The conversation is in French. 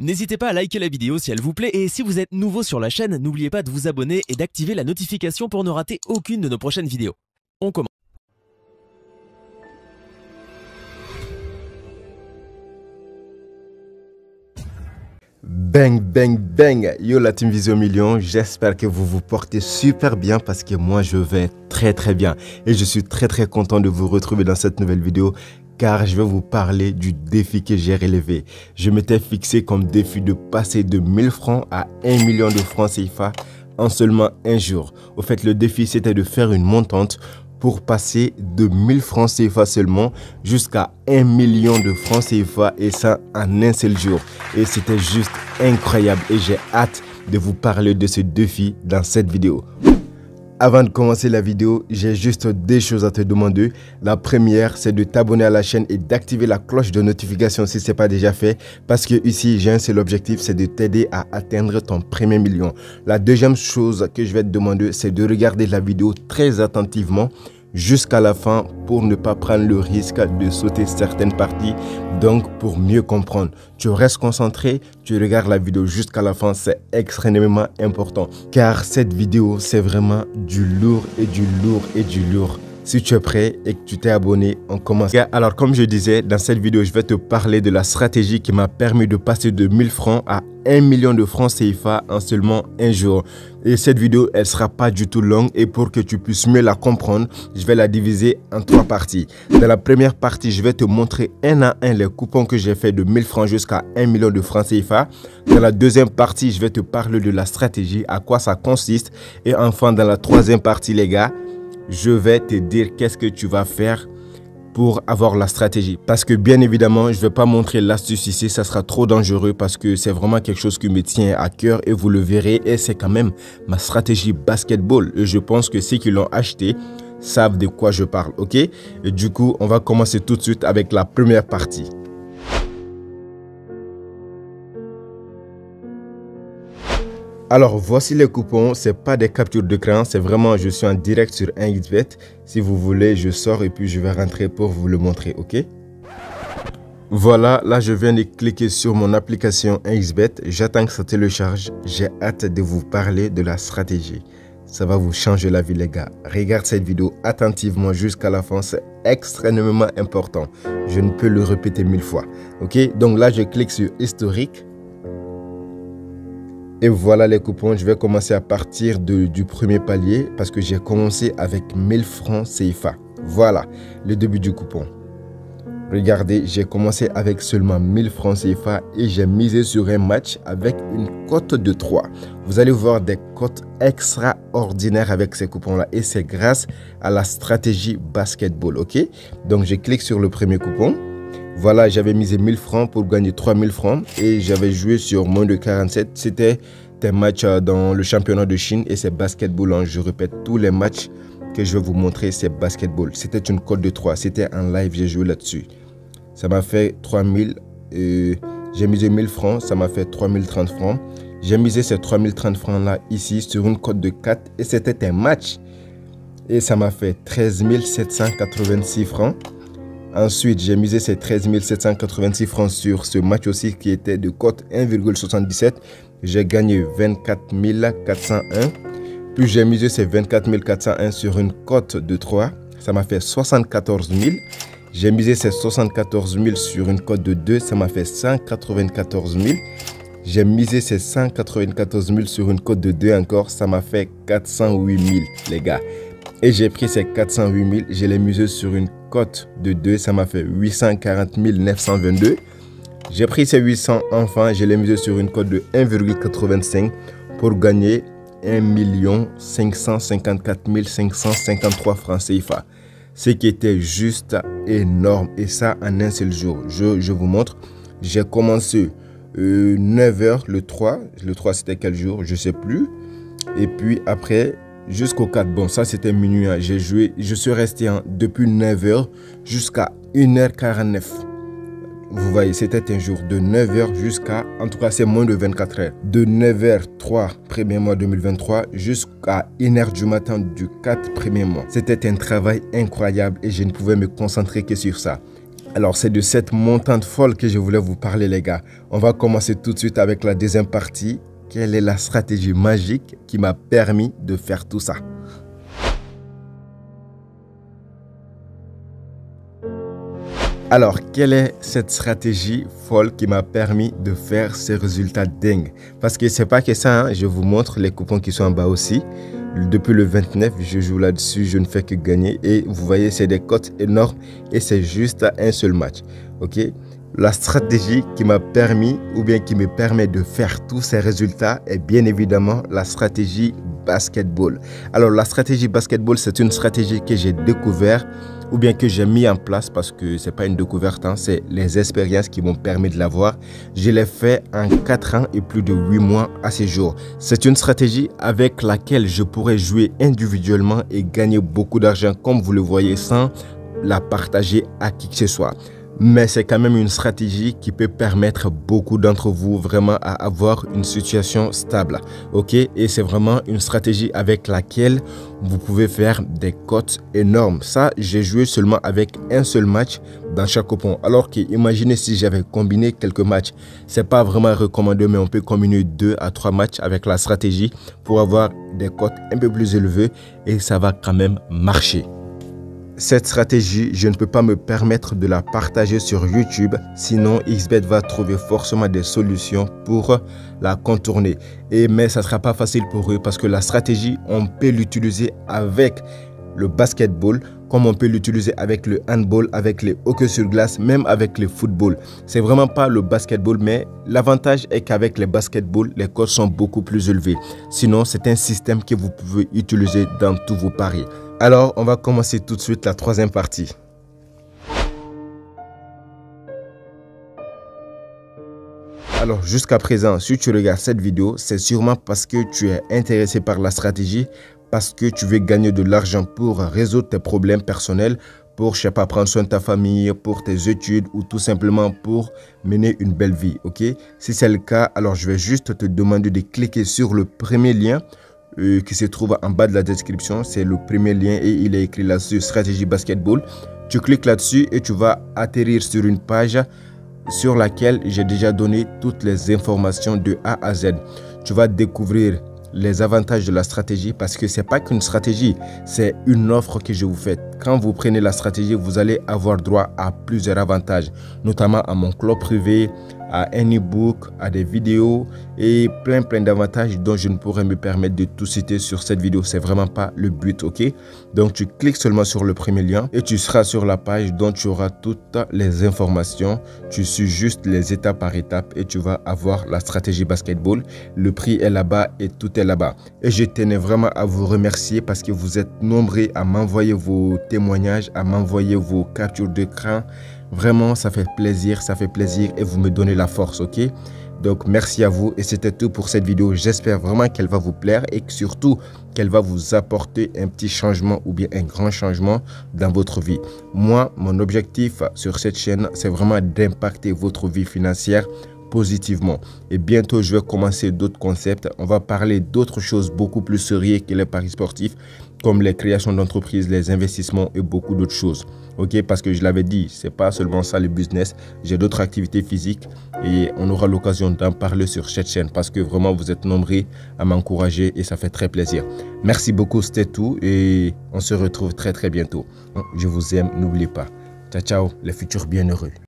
N'hésitez pas à liker la vidéo si elle vous plaît et si vous êtes nouveau sur la chaîne, n'oubliez pas de vous abonner et d'activer la notification pour ne rater aucune de nos prochaines vidéos. On commence. Bang bang bang, yo la team Vision Million, j'espère que vous vous portez super bien parce que moi je vais très bien et je suis très content de vous retrouver dans cette nouvelle vidéo car je vais vous parler du défi que j'ai relevé. Je m'étais fixé comme défi de passer de 1000 francs à 1 million de francs CFA en seulement un jour. Au fait, le défi c'était de faire une montante pour passer de 1000 francs CFA seulement jusqu'à 1 million de francs CFA et ça en un seul jour. Et c'était juste incroyable et j'ai hâte de vous parler de ce défi dans cette vidéo. Avant de commencer la vidéo, j'ai juste deux choses à te demander. La première, c'est de t'abonner à la chaîne et d'activer la cloche de notification si ce n'est pas déjà fait. Parce que ici, j'ai un seul objectif, c'est de t'aider à atteindre ton premier million. La deuxième chose que je vais te demander, c'est de regarder la vidéo très attentivement jusqu'à la fin pour ne pas prendre le risque de sauter certaines parties, donc pour mieux comprendre. Tu restes concentré, tu regardes la vidéo jusqu'à la fin, c'est extrêmement important car cette vidéo c'est vraiment du lourd et du lourd et du lourd. Si tu es prêt et que tu t'es abonné, on commence. Alors comme je disais, dans cette vidéo, je vais te parler de la stratégie qui m'a permis de passer de 1000 francs à 1 million de francs CFA en seulement un jour. Et cette vidéo, elle sera pas du tout longue et pour que tu puisses mieux la comprendre, je vais la diviser en 3 parties. Dans la première partie, je vais te montrer un à un les coupons que j'ai fait de 1000 francs jusqu'à 1 million de francs CFA. Dans la deuxième partie, je vais te parler de la stratégie, à quoi ça consiste. Et enfin, dans la troisième partie, les gars, je vais te dire qu'est-ce que tu vas faire pour avoir la stratégie. Parce que bien évidemment, je ne vais pas montrer l'astuce ici, ça sera trop dangereux parce que c'est vraiment quelque chose qui me tient à cœur et vous le verrez. Et c'est quand même ma stratégie basketball. Et je pense que ceux qui l'ont acheté savent de quoi je parle, ok? Et du coup, on va commencer tout de suite avec la première partie. Alors voici les coupons, c'est pas des captures d'écran, c'est vraiment je suis en direct sur 1xBet. Si vous voulez, je sors et puis je vais rentrer pour vous le montrer, ok? Voilà, là je viens de cliquer sur mon application 1xBet, j'attends que ça télécharge. J'ai hâte de vous parler de la stratégie. Ça va vous changer la vie les gars. Regarde cette vidéo attentivement jusqu'à la fin, c'est extrêmement important. Je ne peux le répéter 1000 fois, ok? Donc là je clique sur historique. Et voilà les coupons, je vais commencer à partir du premier palier parce que j'ai commencé avec 1000 francs CFA. Voilà le début du coupon. Regardez, j'ai commencé avec seulement 1000 francs CFA et j'ai misé sur un match avec une cote de 3. Vous allez voir des cotes extraordinaires avec ces coupons-là et c'est grâce à la stratégie basketball, ok? Donc je clique sur le premier coupon. Voilà, j'avais misé 1000 francs pour gagner 3000 francs et j'avais joué sur moins de 47. C'était un match dans le championnat de Chine et c'est basketball. Je répète, tous les matchs que je vais vous montrer, c'est basketball. C'était une cote de 3. C'était en live, j'ai joué là-dessus. Ça m'a fait 3000. J'ai misé 1000 francs, ça m'a fait 3030 francs. J'ai misé ces 3030 francs-là ici sur une cote de 4 et c'était un match. Et ça m'a fait 13 786 francs. Ensuite, j'ai misé ces 13 786 francs sur ce match aussi qui était de cote 1,77. J'ai gagné 24 401. Puis j'ai misé ces 24 401 sur une cote de 3. Ça m'a fait 74 000. J'ai misé ces 74 000 sur une cote de 2. Ça m'a fait 194 000. J'ai misé ces 194 000 sur une cote de 2 encore. Ça m'a fait 408 000 les gars. Et j'ai pris ces 408 000, je l'ai misé sur une cote de 2, ça m'a fait 840 922. J'ai pris ces 800 enfin, je l'ai misé sur une cote de 1,85 pour gagner 1 554 553 francs CFA. Ce qui était juste énorme et ça en un seul jour. Je vous montre, j'ai commencé 9h le 3. Le 3 c'était quel jour? Je ne sais plus. Et puis après... jusqu'au 4, bon ça c'était minuit, hein. J'ai joué, je suis resté depuis 9h jusqu'à 1h49. Vous voyez, c'était un jour de 9h jusqu'à, en tout cas c'est moins de 24 heures. De 9h3 premier mois 2023 jusqu'à 1h du matin du 4 premier mois. C'était un travail incroyable et je ne pouvais me concentrer que sur ça. Alors, c'est de cette montante folle que je voulais vous parler, les gars. On va commencer tout de suite avec la deuxième partie. Quelle est la stratégie magique qui m'a permis de faire tout ça? Alors, quelle est cette stratégie folle qui m'a permis de faire ces résultats dingues? Parce que c'est pas que ça, hein. Je vous montre les coupons qui sont en bas aussi. Depuis le 29, je joue là-dessus, je ne fais que gagner. Et vous voyez, c'est des cotes énormes et c'est juste un seul match. Ok? La stratégie qui m'a permis ou bien qui me permet de faire tous ces résultats est bien évidemment la stratégie basketball. Alors, la stratégie basketball, c'est une stratégie que j'ai découvert ou bien que j'ai mis en place parce que c'est pas une découverte, hein, c'est les expériences qui m'ont permis de l'avoir. Je l'ai fait en 4 ans et plus de 8 mois à ce jour. C'est une stratégie avec laquelle je pourrais jouer individuellement et gagner beaucoup d'argent comme vous le voyez sans la partager à qui que ce soit. Mais c'est quand même une stratégie qui peut permettre beaucoup d'entre vous vraiment à avoir une situation stable. Ok? Et c'est vraiment une stratégie avec laquelle vous pouvez faire des cotes énormes. Ça, j'ai joué seulement avec un seul match dans chaque coupon. Alors que imaginez si j'avais combiné quelques matchs. C'est pas vraiment recommandé, mais on peut combiner 2 à 3 matchs avec la stratégie pour avoir des cotes un peu plus élevées et ça va quand même marcher. Cette stratégie, je ne peux pas me permettre de la partager sur YouTube, sinon XBet va trouver forcément des solutions pour la contourner. Mais ça ne sera pas facile pour eux parce que la stratégie, on peut l'utiliser avec le basketball, comme on peut l'utiliser avec le handball, avec les hockey sur glace, même avec le football. C'est vraiment pas le basketball, mais l'avantage est qu'avec les basketball, les cotes sont beaucoup plus élevées. Sinon, c'est un système que vous pouvez utiliser dans tous vos paris. Alors, on va commencer tout de suite la troisième partie. Alors, jusqu'à présent, si tu regardes cette vidéo, c'est sûrement parce que tu es intéressé par la stratégie, parce que tu veux gagner de l'argent pour résoudre tes problèmes personnels, pour, je sais pas, prendre soin de ta famille, pour tes études ou tout simplement pour mener une belle vie, ok? Si c'est le cas, alors je vais juste te demander de cliquer sur le premier lien qui se trouve en bas de la description. C'est le premier lien et il est écrit là-dessus stratégie basketball. Tu cliques là-dessus et tu vas atterrir sur une page sur laquelle j'ai déjà donné toutes les informations de A à Z. Tu vas découvrir les avantages de la stratégie parce que c'est pas qu'une stratégie, c'est une offre que je vous fais. Quand vous prenez la stratégie, vous allez avoir droit à plusieurs avantages, notamment à mon club privé, à un e-book, à des vidéos et plein d'avantages dont je ne pourrais me permettre de tout citer sur cette vidéo. C'est vraiment pas le but, ok? Donc tu cliques seulement sur le premier lien et tu seras sur la page dont tu auras toutes les informations. Tu suis juste les étapes par étapes et tu vas avoir la stratégie basketball. Le prix est là-bas et tout est là-bas. Et je tenais vraiment à vous remercier parce que vous êtes nombreux à m'envoyer vos témoignages, à m'envoyer vos captures d'écran. Vraiment, ça fait plaisir et vous me donnez la force, ok? Donc, merci à vous et c'était tout pour cette vidéo. J'espère vraiment qu'elle va vous plaire et que surtout qu'elle va vous apporter un petit changement ou bien un grand changement dans votre vie. Moi, mon objectif sur cette chaîne, c'est vraiment d'impacter votre vie financière positivement. Et bientôt, je vais commencer d'autres concepts. On va parler d'autres choses beaucoup plus sérieuses que les paris sportifs, comme les créations d'entreprises, les investissements et beaucoup d'autres choses. Ok, parce que je l'avais dit, c'est pas seulement ça le business. J'ai d'autres activités physiques et on aura l'occasion d'en parler sur cette chaîne parce que vraiment vous êtes nombreux à m'encourager et ça fait très plaisir. Merci beaucoup, c'était tout et on se retrouve très bientôt. Je vous aime, n'oubliez pas. Ciao, ciao, les futurs bienheureux.